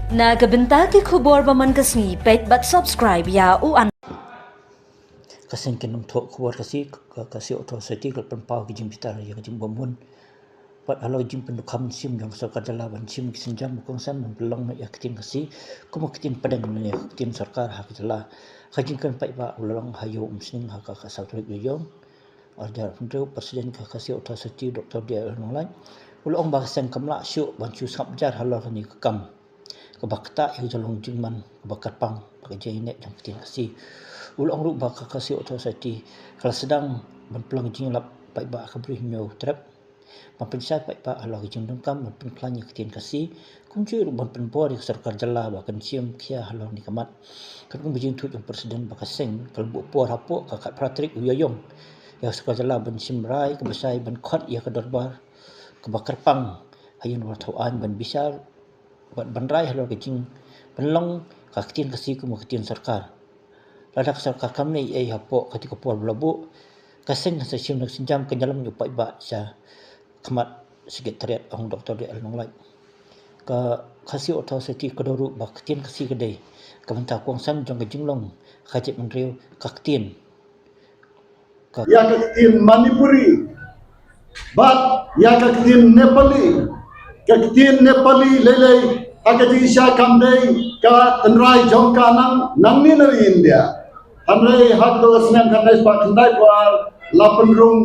Nagabintagi kubor baman kasni pet bat subscribe ya uan. Kasing kinum thok kuar kasi otority kal penpau ki jim pitar ya jim bomun pat alo jim pendukam sim yang sarkar jalaban sim kisinjam bukong san belong na yakin kasi kuma kitin padang na yakin sarkar hak jala kajin kan pai ba ulang hayo umsing hak ka satrik yong arjar untuk presiden ka kasi otority Dr. Dia Nolai ulong ba sen kamla syu ban chu sap jar halo ni kam kabakta yang jalong jingman kabakat pang kerja ini yang kitin kasi ulang ru ba kasi otority kalau sedang berpelang jing lap pai ba kabri nyo trap mampensai pai ba alo jing dengkam mampengklanya kitin kasi kunci ru mampenpor sarkar jala ba kan siam kia halo ni kamat kan bijing tu yang presiden ba kaseng kalbu por hapo kakat pratrik uyayong ya sarkar jala ban simrai kebesai ban khot ya ke dorbar kebakar pang hayun wartawan ban bisar ban rai halo kijing penlong ka kitin kasi ku kitin sarkar ladak sarkar kami ai hapo ketika por belabu kaseng sa sim nak sinjam ke dalam yu pai ba sa kamat sekretariat ong Dr. Dia Nolai ka kasi otority kedoru ba kitin kasi kedai kamenta kuangsan jong jinglong khajip menriu kaktin ya kaktin Manipuri bat ya kaktin Nepali lele akaji sha kamdei ka tenrai jongka nang ni dari India Andai hak do senang kanai pak kendai par lapan rung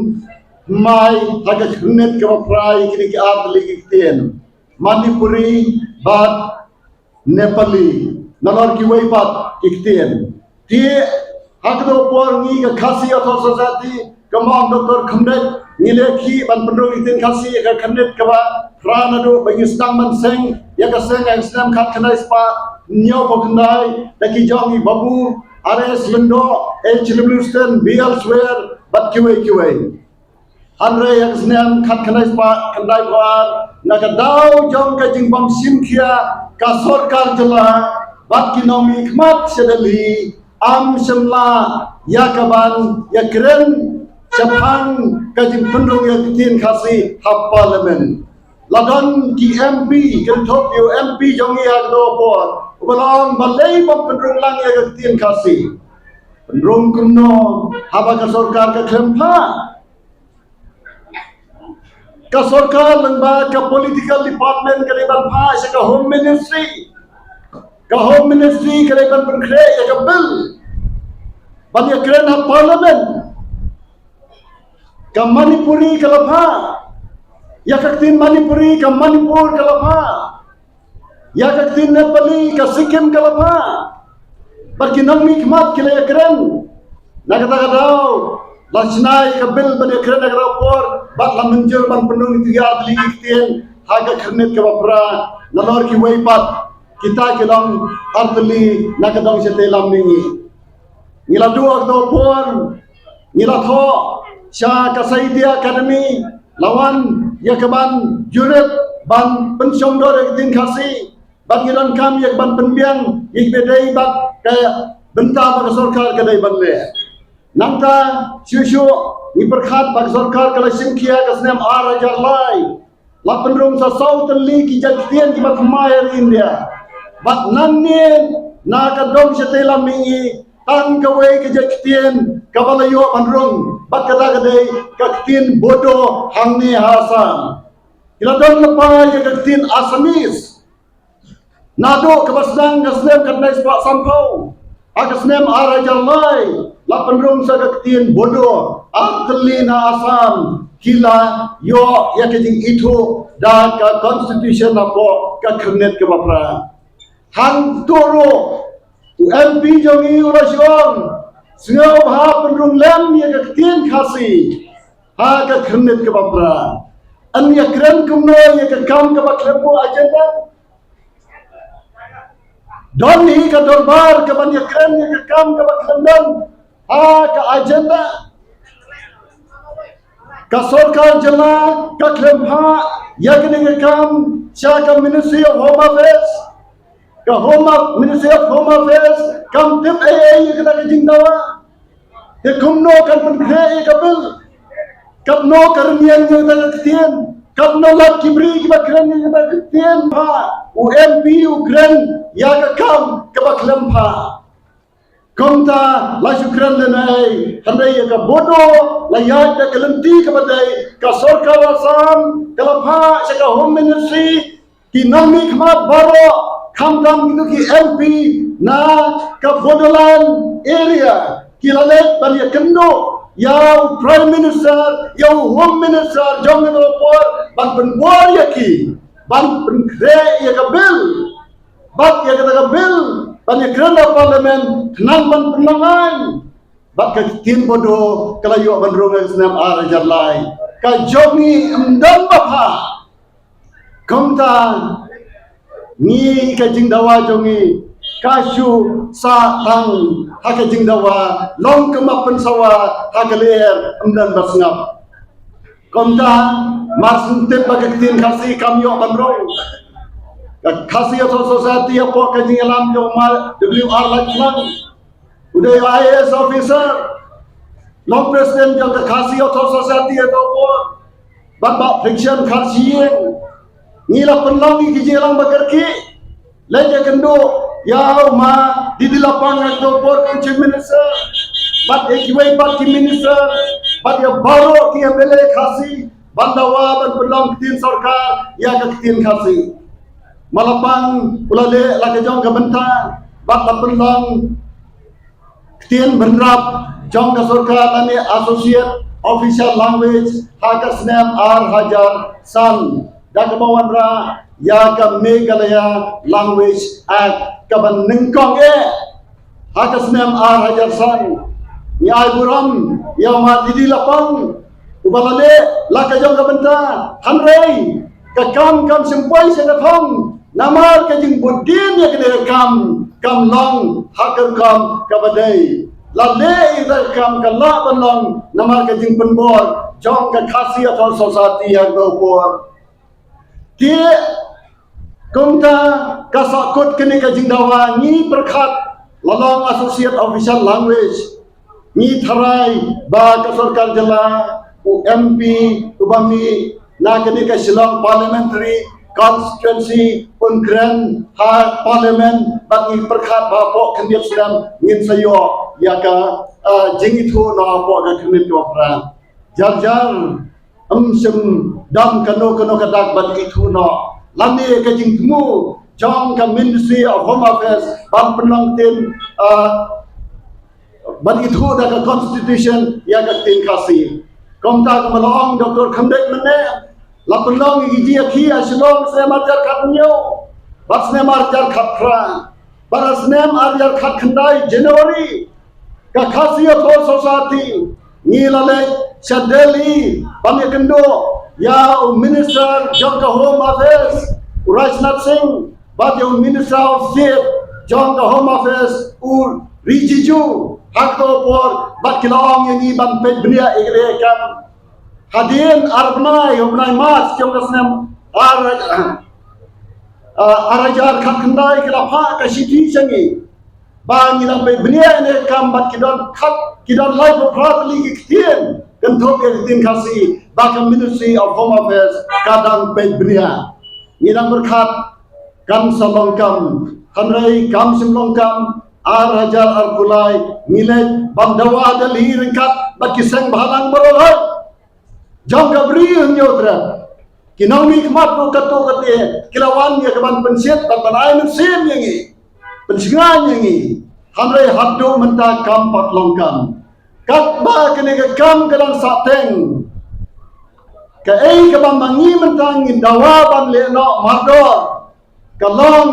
mai hak hunet ke prai kini ke ap lagi kitien Manipuri bat Nepali nalor ki wei pat kitien tie hak do por ni ke khasi atau society kemang doktor khamdet ngile ki ban pendung itin khasi ke khamdet ke ba prana do bagi sedang man seng ya ke seng yang senam khat kanai pak nyo po kendai lagi jongi babu RS Lindo, H. Livingston, be elsewhere, but QA. Andre yang senang kat kanai pak kendai par, nakadau jong kajing bam simkia, kasorkar jela, bat kinomi kmat sedeli, am semla, yakaban, yakren, Japan kajing pendung yang kitin kasi hap parlimen. Ladon ki MP, kentop yo MP jongi agdo por. Ulang balai pendrung lang ya ketin kasih pendrung kumno haba ka sarkar ka klempa ka sarkar lengba ka political department ka leban pa sa ka home ministry ka leban penkre ya ka bill ban ya kren ha parliament ka Manipuri ka lapha ya ka ketin Manipuri ka Manipur ka lapha ya kaktin Nepali ka Sikkim kalapa bagi nang mikmat kila keren nakata daw lasnai ka bil ban keren nakata por bat la menjur ban pendung tiga ligi kitien haga kernet ka bapra nalor ki weipat kita kedong artli nakadong setelam ningi ngila dua do por ngila tho sha ka saidia academy lawan ya kaban juret ban pensiong do kitin kasi bagiran kami yang ban penbiang ikbedai bak kaya benta bak sarkar kadai banle nangta syusyu ni berkhat bak sarkar kala simkia kasnem arajar lai la penrung sa southern league ki jagtian ki bak mayer India bat nanin na ka dong setelam mingi tang kawe ki jagtian kabalayo penrung bak kata kadai kaktin bodo hangni hasan kiladon lepa ya kaktin Asamis nado kabasnang kasnem kanai sepak sampau akasnem arajalai lapan rung sagaktin bodoh atlina asam kila yo ya kejing itu da ka constitution apo ka kernet ke bapra hang toro MP jongi urasyon sengau ha penrung lem ya kaktin kasi ha ka kernet ke bapra an ya keren kumno ya ka kam ka baklepo agenda Doni ka dorbar ka banyakran ya ka kam ka baklandan ka agenda ka sarkar jala ka klemha ya kini ka kam sya ka Ministry of Home Affairs ka Ministry of Home Affairs kam tip ya ka jingdawa te kumno kan penkhe ka bil kam no karnian ya ka kitien Kapnolat kibri kibakren kibakren pa UMP Ukraine ya kam kibaklen pa Komta la syukran lenai handai ya ka bodo la ya da kelenti kabadai ka sarkar asam kalapha saka home ministry ki nami khmat baro khamdam gitu ki MP na ka bodolan area ki lalet ban ya kendo ya prime minister ya home minister jangan lupa ban penbor ya ki ban penkre ya ka bill bat ya ka bill banyak kerana parlimen tenang ban penangan bat ka tin bodo kalayo ban rongan senam arajar lai ka jomi endam bapa komta ni ka jingdawa jongi kasyu sa tang ha ka jingdawa long kemapen sawa ha ka ler emdan basngap komta marsun tep ba ka tin khasi kamyo ban rong kasih atau society apa kaji alam yang WR lagi udah IAS officer long president yang kasih atau society atau apa bapak friction kasih nila penlangi kaji alam bekerki leja kendo ya ma di lapangan atau apa chief minister bat ekiwai bat ki minister bat ya baru ki MLA kasih bandawa ban pelang ketin sarkar ya ketin kasih malapang ulale la ke jong ka bentang bat la penlang tien benrap jong ka sarkar ani associate official language ha ka snam ar hajar san da ka bawan ra ya ka Meghalaya language act ka ban ningkong ha ka snam ar hajar san ni ai buram ya ma didi lapang ubalale la ka jong ka bentang hanrei ka kam sempai se ka thong namar ka jing bodin ya kene kam long hakam kam kabadai la le ida kam ka la banong namar ka jing penbor jong ka khasi atau society yang bor ki komta ka sakut kene ka jing dawa ni berkat lalong associate official language ni tharai ba ka sarkar jala UMP ubami na kene ka Shillong parliamentary constituency pengkeren ha parlimen bagi perkhat bapak kendiap sedang ngin sayo ya ka jing itu no apa ka kendiap wapra jar sem dam kano kadak bagi itu no lani ka jing temu jong ka ministry of home affairs ban penang tin bagi itu da ka constitution ya ka tin kasih komta ka malong Dr. Khamdek mene lapelong igi aki aslong se marjar katnyo basne marjar khatra barasnem arjar khat khandai January ka khasiyat ho society nilale chadeli pamekendo ya minister jong ka home affairs Rajnath Singh bat ya minister of state jong ka home affairs Rijiju hakto por bat kilong ni ban pet bria igre kam Hadin arbnai mas jom kasnem arajar khandai kelapa ka siti changi bang ilang pe bnia ne kambat kidon life of properly kitien kentok tin kasi bakam ministry of home affairs kadang pe bnia ilang berkat kam salongkam hanrai kam simlongkam arajar arkulai nilai bandawa dalhi ringkat bakiseng bahalang berolai jong ka bri nyotra kinami khmat no kato kate kilawan ya kaban pensiat banai men sem yangi pensingan yangi hanrai haddo menta kam patlongkam kat ba kene ka kam kadang sateng ka ei ka mangi mentang dawa ban le no mardo kalong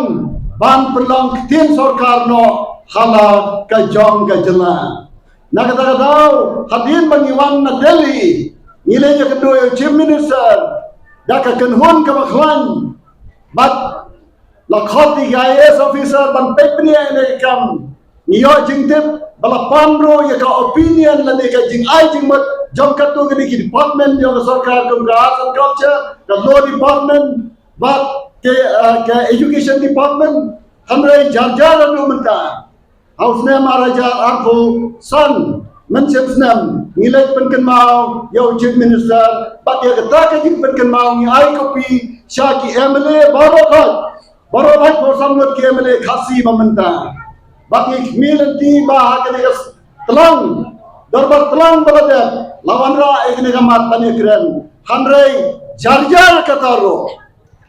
ban perlong tin sarkar no hala ka jong ka jela nakata daw hadin bangiwan na Delhi nilainya kedua chief minister daka kenhun ka makhlan bat lakhati IAS officer ban pepnia ne kam niyo jingtip bala pandro ya ka opinion la ne ka jing ai jing mat jom ka to ki department yo sarkar kum ka arts and culture ka law department bat ke education department hamre jar jar no menta house name araja arko son Mencepsnam ngilai penken mau yau chief minister pak ya kata ka jing penken mau ngi ai kopi syaki MLA barokat for samut ki MLA khasi mamenta bak ngi milanti ba hakane telang darbar telang balada lawan ra ekne gamat tani kren hanrei jarjar kataro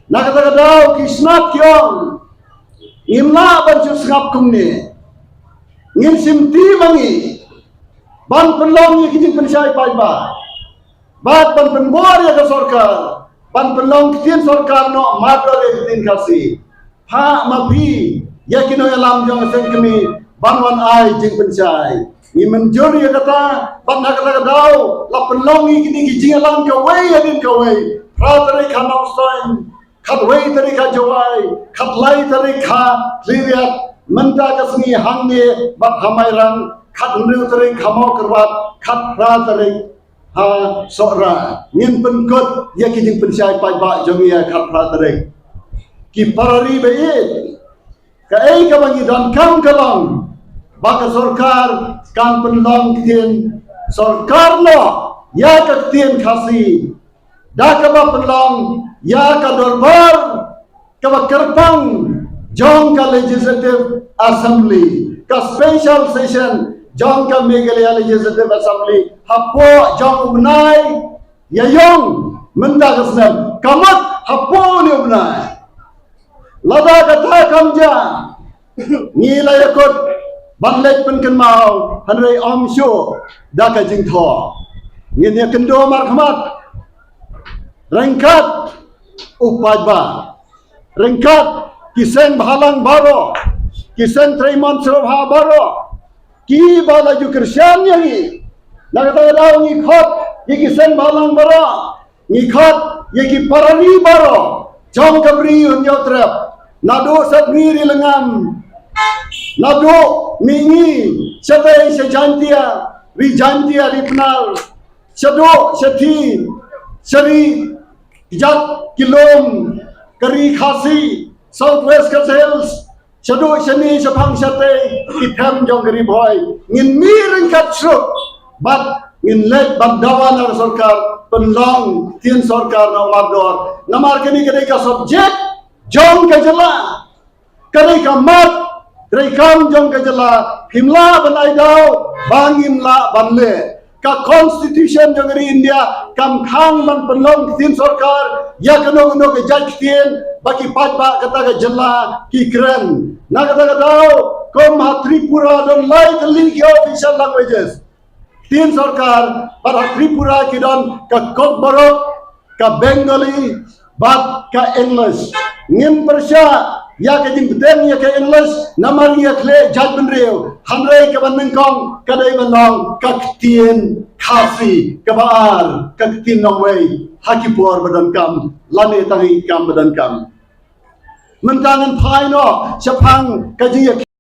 na kata kadau kisnat kyong ngimla banju sngap kumne ngin simti mangi ban penlong yang kita pensai paiba, ban penbuar yang ke sorkar, ban penlong kitin sorkar no madal yang kitin kasih, ha mapi yakin no alam jang sen kami banwan ai jing pensai, ni menjur yang kata ban nak kata dau, la penlong yang kini kijing alam kawai yang kawai, prateri kanau stoin, kat wei teri kajawai, kat lai teri ka lihat menta kasni hangni ban hamairang kat nriu tering khamau kerwat kat ra tering ha sora ngin penkot ya kijing pensai pai ba jong ya kat ra tering ki parari beit ka ei ka bangi dan kam kalang ba ka sarkar kan penlong tin sarkar no ya ka tin khasi da ka ba penlong ya ka dorbar ka ba kerpang jong ka legislative assembly ka special session Jong ka Meghalaya Legislative Assembly hapo jong unai yayong menda kasnam kamat hapo ni unai lada kata kamja ngila yakot banlek penken mau hanrei omsyo da ka jingtho ngin ya kendo markhamat rengkat upajba rengkat kisen bhalang baro kisen treimon serobha baro ki bala ju Kristian yangi nagata daw ni khot yiki balang bara ni khot yiki parani baro jong kabri unyo trap nado sat miri lengam nado mingi satai sejantia rijantia dipnal sado sati sari jat kilom kari khasi southwest hills Shadu shani shapang shate itam jong gari boy ngin miring kat shruk bat ngin lek bandawan ar sarkar penlong tin sarkar no mardor namar kini kadai ka subject jong ka jala kadai ka mat kadai kam jong ka jala himla ban ai daw bangim la banle ka constitution jong gari India kam khang ban penlong tin sarkar ya kano no ka judge tin baki patba kata ka jala ki kren na kata daw kom Tripura don like the league official languages tin sarkar para Tripura ki don ka Kokborok ka Bengali bat ka English ngin persya ya ka jing beten ya ka English namar ya kle judgment reo hanrei ka banengkong kadai banong ka tin khasi ka baar ka tin nongwei hakipur badan kam lane tangi kam badan kam mentangan pai no chapang kaji